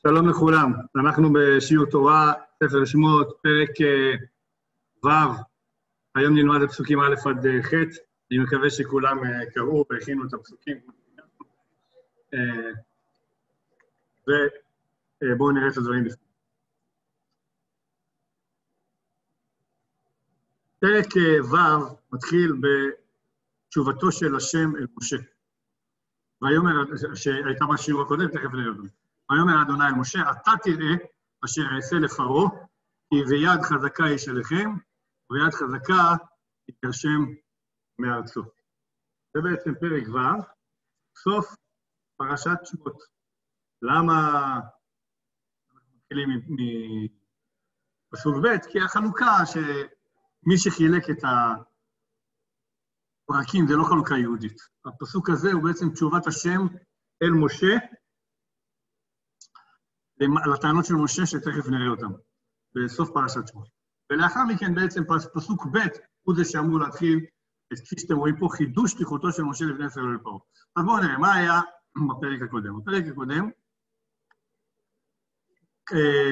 שלום לכולם, אנחנו בשיעור תורה, ספר שמות, פרק ו', היום נלמד את פסוקים א' עד ח', אני מקווה שכולם קראו והכינו את הפסוקים. ובואו נראה את הדברים בפנים. פרק ו' מתחיל בתשובתו של השם אל משה. ויאמר, שהייתה בשיעור הקודם, תכף נראה אותו. ויאמר אדוני אל משה, אתה תראה אשר אעשה לפרעה, כי ביד חזקה יש עליכם, וביד חזקה יתגרשם מארצו. זה בעצם פרק ו', סוף פרשת שמות. למה אנחנו מתחילים מפסוק ב'? כי החלוקה שמי שחילק את הפרקים זה לא חלוקה יהודית. הפסוק הזה הוא בעצם תשובת השם אל משה, לטענות של משה שתכף נראה אותם, בסוף פרשת שמות. ולאחר מכן בעצם פסוק ב' הוא זה שאמור להתחיל, כפי שאתם רואים פה, חידוש שליחותו של משה לבני ישראל ולפרעה. אז בואו נראה, מה היה בפרק הקודם? בפרק הקודם,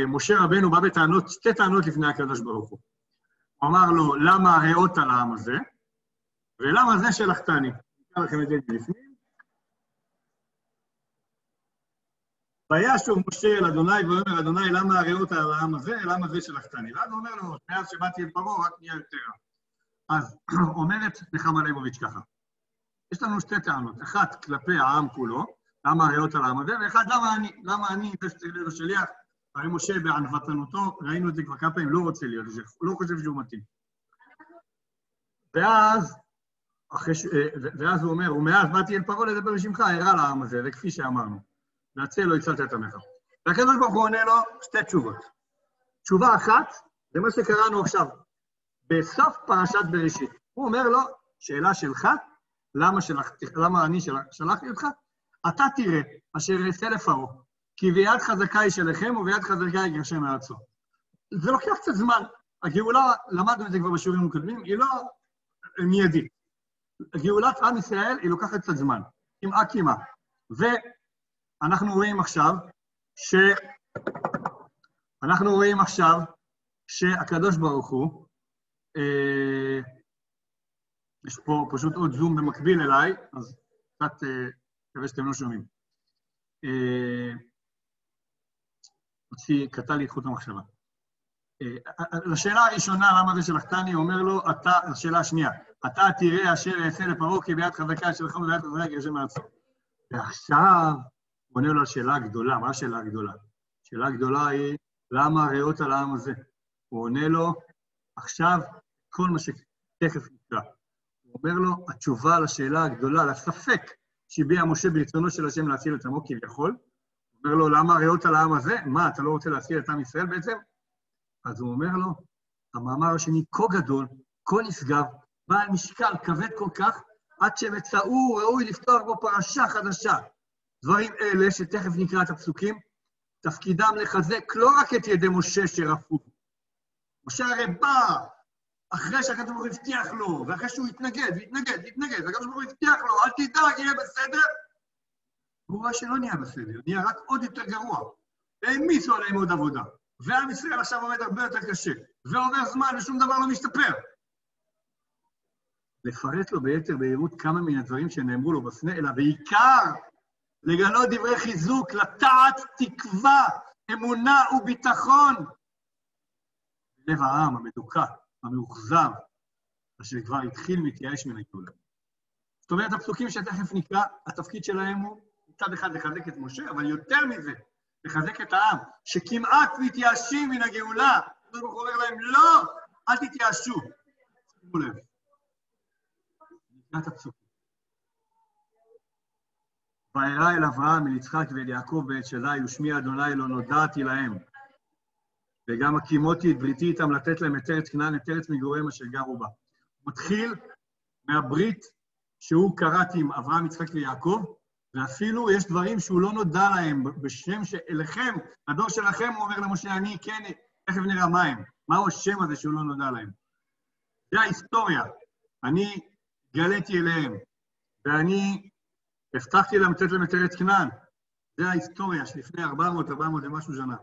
משה רבנו בא בטענות, שתי טענות לפני הקדוש ברוך הוא. הוא אמר לו, למה הראות על העם הזה, ולמה זה שלחתני? נקרא לכם את זה לפנים. וישוב משה אל אדוני, ואומר, אדוני, למה הראות על העם הזה, למה זה שלחתני? ואז הוא אומר לו, מאז שבאתי אל פרעה, רק נהיה יותר רע. אז אומרת נחמה ליבוביץ' ככה, יש לנו שתי טענות, אחת כלפי העם כולו, למה הראות על העם הזה, ואחד, למה אני, זה שצריך להיות השליח, הרי משה בענוותנותו, ראינו את זה כבר כמה פעמים, לא רוצה להיות, לא חושב שהוא מתאים. ואז הוא אומר, ומאז באתי אל פרעה לדבר בשמך, הראה לעם הזה, וכפי שאמרנו. נעצה לו, הצלת את עמך. והקדוש ברוך הוא עונה לו שתי תשובות. תשובה אחת, זה מה שקראנו עכשיו, בסוף פרשת בראשית. הוא אומר לו, שאלה שלך, למה אני שלחתי אותך? אתה תראה, אשר אעשה לפרעה, כי ביד חזקה היא שלכם, וביד חזקה יגרשם מארצו. זה לוקח קצת זמן. הגאולה, למדנו את זה כבר בשיעורים הקודמים, היא לא מיידית. גאולת עם ישראל היא לוקחת קצת זמן, כמעט. ואנחנו רואים עכשיו שהקדוש ברוך הוא, יש פה פשוט עוד זום במקביל אליי, אז קצת מקווה שאתם לא שומעים. קטע לי את חוט המחשבה. לשאלה הראשונה, למה זה שלחתני, אומר לו, השאלה השנייה, אתה תראה אשר אעשה לפרעה, כי ביד חזקה שלכם וביד חזקה יגרשם מארצו. ועכשיו הוא עונה לו על שאלה גדולה. מה השאלה הגדולה? השאלה הגדולה היא, למה הראות על העם הזה? הוא עונה לו, עכשיו, כל מה שתכף נקרא. הוא אומר לו, התשובה לשאלה הגדולה, לספק שהביע משה ברצונו של השם להציל את עמו כביכול, הוא אומר לו, למה הראות על העם הזה? מה, אתה לא רוצה להציל את עם ישראל בעצם? אז הוא אומר לו, המאמר השני כה גדול, כה נשגב, בעל משקל כבד כל כך, עד שמצאו ראוי לפתוח בו פרשה חדשה. דברים אלה, שתכף נקרא את הפסוקים, תפקידם לחזק לא רק את ידי משה שרפו. משה הרי בא, אחרי שהקדוש ברוך הוא הבטיח לו, ואחרי שהוא התנגד, והקדוש ברוך הוא הבטיח לו, אל תדאג, יהיה בסדר. הוא רואה שלא נהיה בסדר, נהיה רק עוד יותר גרוע. והעמיסו עליהם עוד עבודה. ועם ישראל עכשיו עומד הרבה יותר קשה, ועובר זמן ושום דבר לא משתפר. לפרט לו ביתר בהירות כמה מן הדברים שנאמרו לו בסנה, אלא בעיקר לגלות דברי חיזוק, לטעת תקווה, אמונה וביטחון. לב העם המדוכא, המאוכזב, אשר כבר התחיל מתייאש מן הגאולה. זאת אומרת, הפסוקים שתכף נקרא, התפקיד שלהם הוא מצד אחד לחזק את משה, אבל יותר מזה, לחזק את העם, שכמעט מתייאשים מן הגאולה. הקדוש ברוך הוא אומר להם, לא, אל תתייאשו. שימו לב. נקרא את הפסוקים. וירא אל אברהם, אל יצחק ואל יעקב בעת שדי, ושמי אדוני לא נודעתי להם. וגם הקימותי את בריתי איתם לתת להם את ארץ כנען, את ארץ מגוריהם אשר גרו בה. מתחיל מהברית שהוא קראת עם אברהם, יצחק ויעקב, ואפילו יש דברים שהוא לא נודע להם, בשם שאליכם, הדור שלכם, הוא אומר למשה, אני כן, תכף נראה מה הם. מהו השם הזה שהוא לא נודע להם? זה ההיסטוריה. אני גליתי אליהם, ואני הבטחתי להם לתת להם את ארץ כנען, זה ההיסטוריה שלפני 400 ומשהו שנה.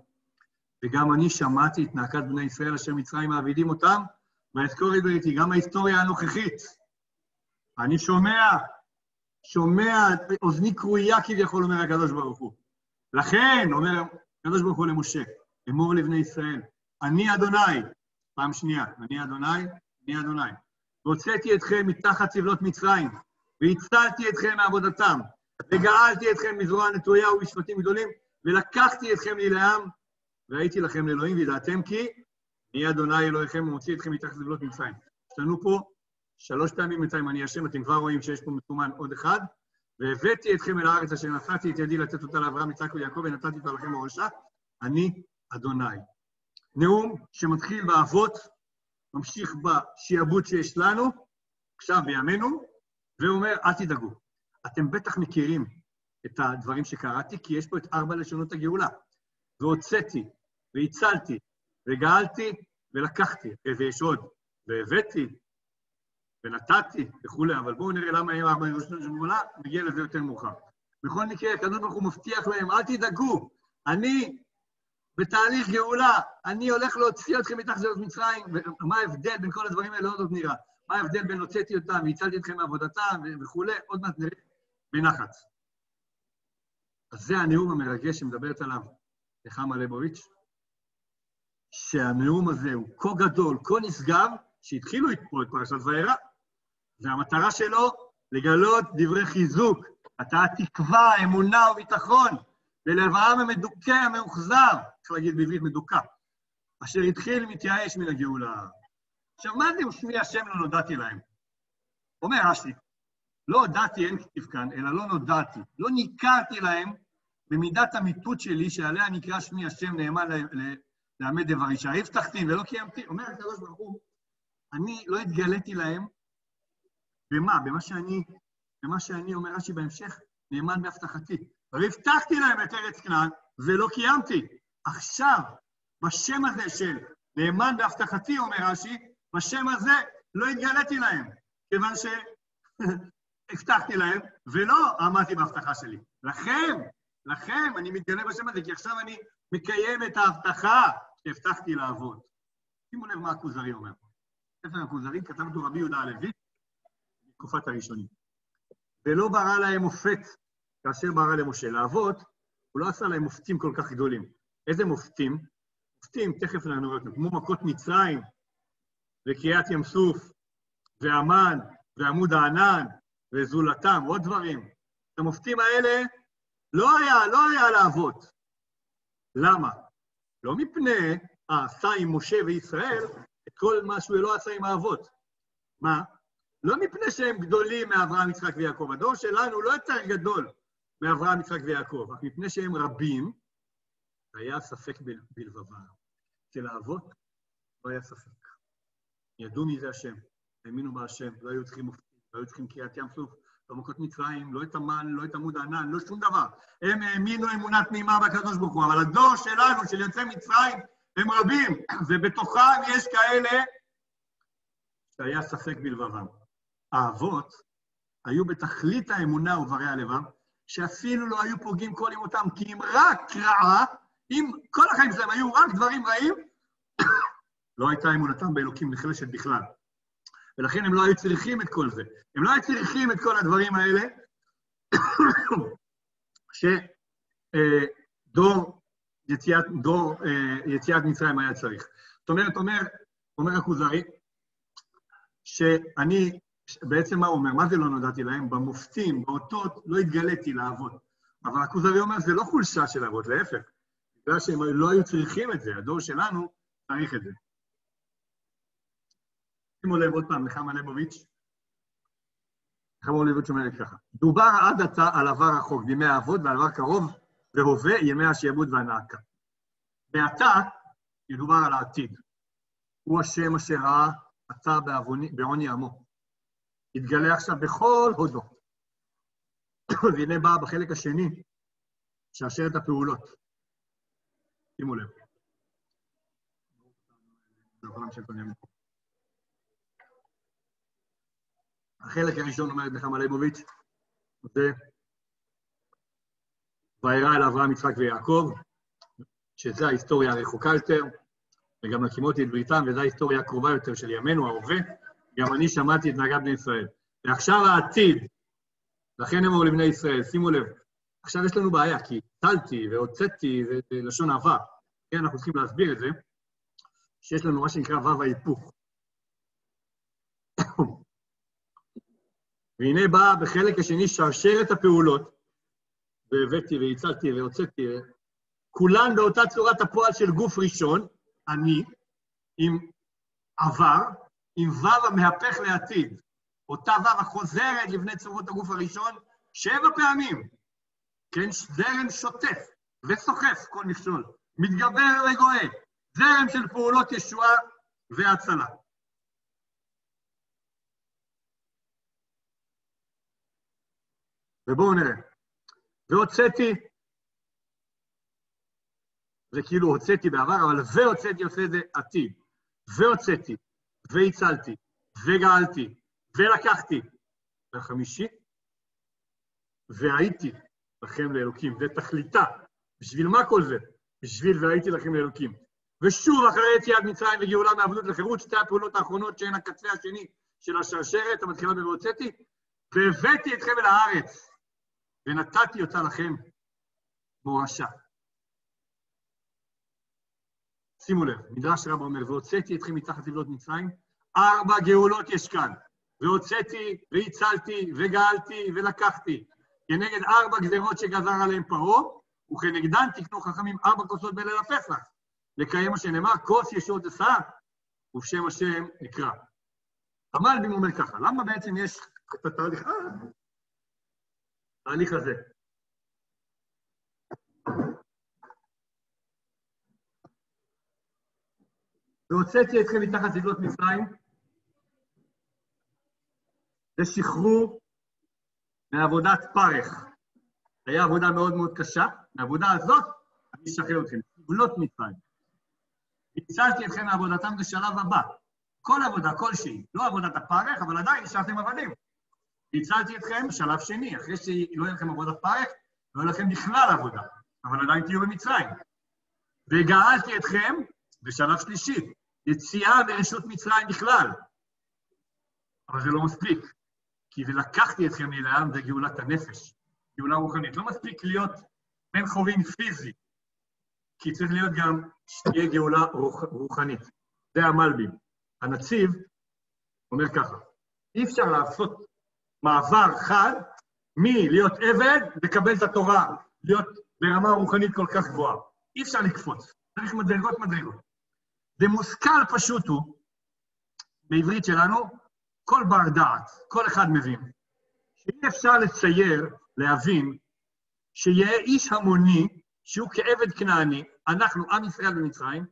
וגם אני שמעתי את נאקת בני ישראל אשר מצרים מעבידים אותם, והאזכור איתי, גם ההיסטוריה הנוכחית. אני שומע, אוזני קרויה כביכול, אומר הקדוש ברוך הוא. לכן, אומר הקדוש ברוך הוא למשה, אמור לבני ישראל, אני אדוני, פעם שנייה, אני אדוני. והוצאתי אתכם מתחת סבלות מצרים, והצלתי אתכם מעבודתם, וגאלתי אתכם מזרוע נטויה ובשבטים גדולים, ולקחתי אתכם לי לעם, והייתי לכם לאלוהים, וידעתם כי אני אדוני אלוהיכם, ומוציא אתכם מתחת סבלות מצרים. יש לנו פה 3 פעמים בינתיים אני השם, אתם כבר רואים שיש פה מסומן עוד אחד, והבאתי אתכם אל הארץ אשר נשאתי את ידי לתת אותה לאברהם, יצחק ויעקב, ונתתי אותה לכם מורשה, אני אדוני. נאום שמתחיל באבות, ממשיך בשיעבוד שיש לנו, עכשיו בימינו, ואומר, אל תדאגו. אתם בטח מכירים את הדברים שקראתי, כי יש פה את 4 לשונות הגאולה. והוצאתי, והצלתי, וגאלתי, ולקחתי, ויש עוד, והבאתי, ונתתי, וכולי, אבל בואו נראה למה הם 4 לשונות הגאולה, נגיע לזה יותר מאוחר. בכל מקרה, הקדוש ברוך הוא מבטיח להם, אל תדאגו, אני בתהליך גאולה, אני הולך להוציא אתכם מתחת סבלות מצרים, ומה ההבדל בין כל הדברים האלה, עוד נראה. מה ההבדל בין הוצאתי אותם, והצלתי אתכם מעבודתם, וכולי, עוד מעט נראה בנחת. אז זה הנאום המרגש שמדברת עליו נחמה ליבוביץ', שהנאום הזה הוא כה גדול, כה נשגב, שהתחילו פה את פרשת וירא, והמטרה שלו לגלות דברי חיזוק, אתה תקווה, אמונה וביטחון, בלב העם המדוכא, המאוכזר, צריך להגיד בעברית מדוכא, אשר התחיל מתייאש מן הגאולה. עכשיו, מה זה ושמי השם לא נודעתי להם? אומר רש"י, לא הודעתי, אין כתיב כאן, אלא לא נודעתי, לא ניכרתי להם במידת המיטות שלי, שעליה נקרא שמי השם נאמן לעמד דברישה. הבטחתי ולא קיימתי. אומר הקדוש ברוך הוא, אני לא התגליתי להם, במה? במה שאני אומר רש"י בהמשך, נאמן בהבטחתי. והבטחתי להם את ארץ כנען, ולא קיימתי. עכשיו, בשם הזה של נאמן בהבטחתי, אומר רש"י, בשם הזה לא התגליתי להם, כיוון שהבטחתי להם, ולא עמדתי בהבטחה שלי. לכם, אני מתגלה בשם הזה, כי עכשיו אני מקיים את ההבטחה שהבטחתי לעבוד. שימו לב מה הכוזרי אומר. ספר הכוזרי כתב אותו רבי יהודה הלוי, בתקופת הראשונים. ולא ברא להם מופת, כאשר ברא למשה לעבוד, הוא לא עשה להם מופתים כל כך גדולים. איזה מופתים? מופתים, תכף נראה אותם, כמו מכות מצרים, וקריעת ים סוף, והמן, ועמוד הענן, וזולתם, עוד דברים. המופתים האלה לא היה לעבוד. למה? לא מפני עשה עם משה וישראל את כל מה שהוא לא עשה עם האבות. מה? לא מפני שהם גדולים מאברהם, יצחק ויעקב. הדור שלנו לא יותר גדול מאברהם, יצחק ויעקב, אך מפני שהם רבים, היה ספק בלבבם. אצל האבות לא היה ספק. ידעו מי זה השם, האמינו בהשם, לא היו צריכים מופתים, לא היו צריכים קריעת ים סוף, לא מכות מצרים, לא את המן, לא את עמוד הענן, לא שום דבר. הם האמינו אמונה תמימה בקדוש ברוך הוא, אבל הדור שלנו, של יוצאי מצרים, הם רבים, ובתוכם יש כאלה שהיה ספק בלבבם. האבות היו בתכלית האמונה וברי הלבם, שאפילו לא היו פוגעים כל אימותם, כי אם רק רעה, אם כל החיים שלהם היו רק דברים רעים, לא הייתה אמונתם באלוקים נחלשת בכלל. ולכן הם לא היו צריכים את כל זה. הם לא היו צריכים את כל הדברים האלה, שדור יציאת מצרים היה צריך. זאת אומרת, אומר הכוזרי, שאני, בעצם מה הוא אומר? מה זה לא נודעתי להם? במופתים, באותות, לא התגליתי לעבוד. אבל הכוזרי אומר, זה לא חולשה של לעבוד, להפך. בגלל שהם לא היו צריכים את זה, הדור שלנו צריך את זה. שימו לב עוד פעם, נחמה ליבוביץ'. נחמה ליבוביץ' אומרת ככה. דובר עד עתה על עבר רחוק, בימי האבות ועל עבר קרוב, והווה ימי השעבוד והנאקה. מעתה ידובר על העתיד. הוא השם אשר ראה עתה בעוני עמו. יתגלה עכשיו בכל הודו. והנה בא בחלק השני, שרשרת הפעולות. שימו לב. החלק הראשון אומרת נחמה ליבוביץ', זה וירא אל אברהם, יצחק ויעקב, שזו ההיסטוריה הרחוקה יותר, וגם הקימותי את בריתם, וזו ההיסטוריה הקרובה יותר של ימינו, ההווה, גם אני שמעתי את נהגת בני ישראל. ועכשיו העתיד, לכן אמרו לבני ישראל, שימו לב, עכשיו יש לנו בעיה, כי טלתי והוצאתי, זה לשון עבר. כן, אנחנו צריכים להסביר את זה, שיש לנו מה שנקרא וו ההיפוך. והנה באה בחלק השני שרשרת הפעולות, והבאתי והצלתי והוצאתי, כולן באותה צורת הפועל של גוף ראשון, אני, עם עבר, עם וו המהפך לעתיד. אותה וו החוזרת לבני צורות הגוף הראשון 7 פעמים. כן, זרם שוטף וסוחף כל מכשול, מתגבר וגואה, זרם של פעולות ישועה והצלה. ובואו נראה. והוצאתי, זה כאילו הוצאתי בעבר, אבל והוצאתי עושה את זה עתיד. והוצאתי, והצלתי, וגאלתי, ולקחתי. והחמישי, והייתי לכם לאלוקים. זה תכליתה. בשביל מה כל זה? בשביל והייתי לכם לאלוקים. ושוב אחרי יציאת מצרים וגאולה מעבדות לחירות, שתי הפעולות האחרונות שהן הקצה השני של השרשרת, המתחילה והוצאתי, והבאתי אתכם אל הארץ, ונתתי אותה לכם מורשה. שימו לב, מדרש רבה אומר, והוצאתי אתכם מתחת לבנות מצרים, 4 גאולות יש כאן. והוצאתי, והצלתי, וגאלתי, ולקחתי. כנגד 4 גזרות שגזר עליהם פרעה, וכנגדן תקנו חכמים 4 כוסות בליל הפסח. לקיים מה שנאמר, כוס ישועות עשה, ובשם השם אקרא. המלבים אומר ככה, למה בעצם יש את התהליך הזה? והוצאתי אתכם מתחת לבנות מצרים, ושחררו מעבודת פרך. היה עבודה מאוד מאוד קשה, מהעבודה הזאת אני אשחרר אתכם, לבנות מצרים. הצלתי אתכם מעבודתם בשלב הבא. כל עבודה, כלשהי, לא עבודת הפרך, אבל עדיין נשארתם עבדים. הצלתי אתכם בשלב שני, אחרי שלא יהיה לכם עבודת פרך, לא יהיה לכם בכלל עבודה, אבל עדיין תהיו במצרים. וגאלתי אתכם בשלב שלישי, יציאה מרשות מצרים בכלל. אבל זה לא מספיק, כי ולקחתי אתכם לעם זה גאולת הנפש, גאולה רוחנית. לא מספיק להיות בן חורין פיזי, כי צריך להיות גם שתהיה גאולה רוחנית. זה המלבים. הנציב אומר ככה, אי אפשר לעשות מעבר חד מלהיות עבד, לקבל את התורה, להיות ברמה רוחנית כל כך גבוהה. אי אפשר לקפוץ, צריך מדרגות. זה מושכל פשוט הוא, בעברית שלנו, כל בר דעת, כל אחד מבין, שאי אפשר לצייר, להבין, שיהיה איש המוני, שהוא כעבד כנעני, אנחנו, עם ישראל במצרים,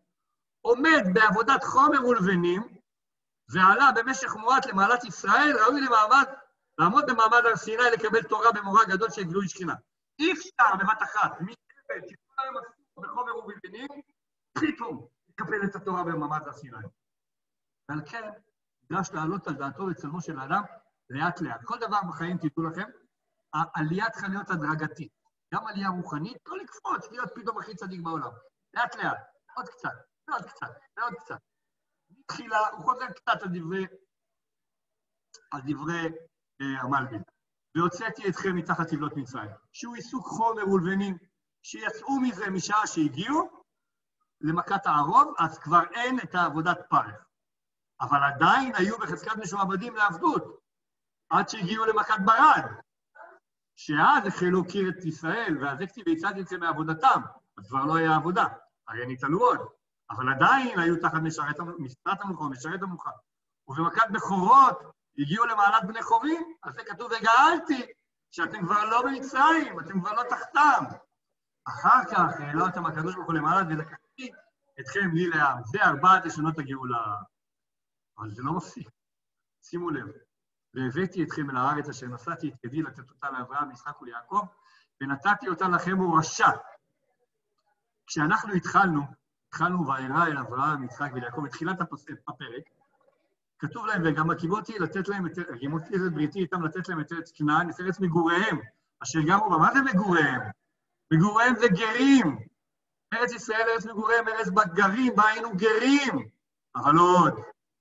עומד בעבודת חומר ולבנים, ועלה במשך מועט למעלת ישראל, ראוי לעמוד במעמד הר סיני, לקבל תורה במורא גדול של גילוי שכינה. אי אפשר בבת אחת, מעבד שכל היום עסוק בחומר ולבנים, פתאום לקבל את התורה במעמד הר סיני. ועל כן, נדרש לעלות על דעתו וצלמו של האדם לאט לאט. כל דבר בחיים, תדעו לכם, העלייה צריכה להיות הדרגתית. גם עלייה רוחנית, לא לקפוץ, להיות פתאום הכי צדיק בעולם. לאט לאט, עוד קצת, ועוד קצת, ועוד קצת. מתחילה, הוא חוזר קצת על דברי המלבים. והוצאתי אתכם מתחת לבנות מצרים, שהוא עיסוק חומר ולבנים, שיצאו מזה משעה שהגיעו למכת הערוב, אז כבר אין את העבודת פרך. אבל עדיין היו בחזקת משועבדים לעבדות, עד שהגיעו למכת ברד, שאז החלו להכיר את ישראל, והזקתי והצלתי אתכם מעבודתם, אז כבר לא היה עבודה, הרי ניתנו עוד, אבל עדיין היו תחת משרת המלוכה, משרת המלוכה. ובמכת בכורות הגיעו למעלת בני חורים, אז זה כתוב, וגאלתי, שאתם כבר לא במצרים, אתם כבר לא תחתם. אחר כך העלה אותם הקדוש ברוך הוא למעלת, ולקחתי אתכם לי לעם. זה 4 לשונות הגאולה. אבל זה לא מפסיק. שימו לב, והבאתי אתכם אל הארץ אשר נשאתי את ידי לתת אותה לאברהם, יצחק וליעקב, ונתתי אותה לכם מורשה. כשאנחנו התחלנו וירא אל אברהם, יצחק וליעקב, בתחילת הפרק, כתוב להם, וגם הקיבותי לתת להם, הקיבותי את בריתי איתם לתת להם את ארץ כנען, את ארץ מגוריהם, אשר גרו בה. מה זה מגוריהם? מגוריהם זה גרים. ארץ ישראל, ארץ מגוריהם, ארץ בגרים, בה היינו גרים. אבל עוד,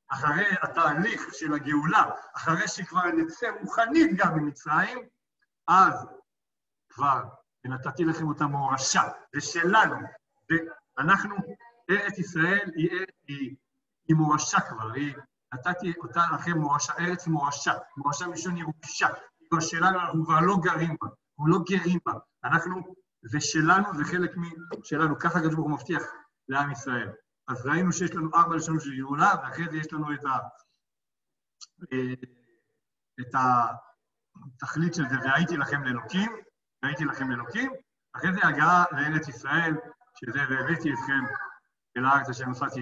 אחרי התהליך של הגאולה, אחרי שכבר נצא מוכנית גם ממצרים, אז כבר ונתתי לכם אותה מורשה, זה שלנו, ואנחנו, ארץ ישראל היא מורשה כבר, נתתי אותה לכם מורשה, ארץ מורשה, מורשה משון ירושה, כבר שלנו, אנחנו כבר לא גרים בה, אנחנו לא גרים בה, אנחנו, זה שלנו, זה חלק שלנו, ככה הקדוש ברוך הוא מבטיח לעם ישראל. אז ראינו שיש לנו 4 לשונות של גאולה, ואחרי זה יש לנו את התכלית של זה, והייתי לכם לאלוקים, והייתי לכם לאלוקים, אחרי זה הגעה לארץ ישראל, שזה והבאתי אתכם אל הארץ אשר נשאתי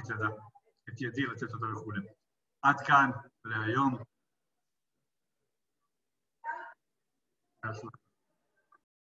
את ידי לתת אותה וכו'. עד כאן להיום.